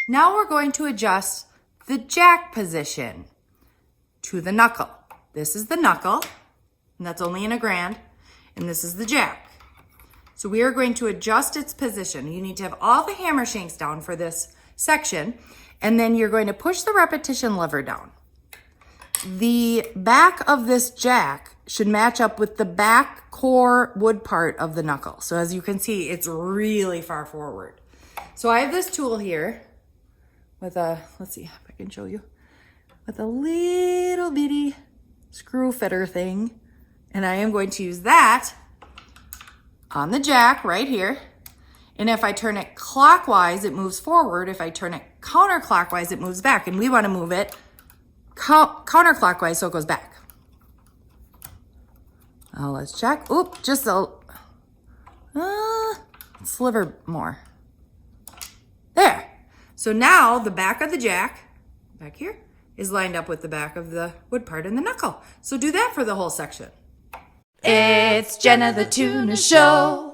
Now we're going to adjust the jack position to the knuckle. This is the knuckle, and that's only in a grand, and this is the jack. So we are going to adjust its position. You need to have all the hammer shanks down for this section, and then you're going to push the repetition lever down. The back of this jack should match up with the back core wood part of the knuckle. So as you can see, it's really far forward. So I have this tool here with a, let's see if I can show you, with a little bitty screw fitter thing. And I am going to use that on the jack right here. And if I turn it clockwise, it moves forward. If I turn it counterclockwise, it moves back. And we want to move it counterclockwise so it goes back. Now let's check. Oop, just a sliver more. There. So now the back of the jack, back here, is lined up with the back of the wood part and the knuckle. So do that for the whole section. It's Jenna the Tuna Show.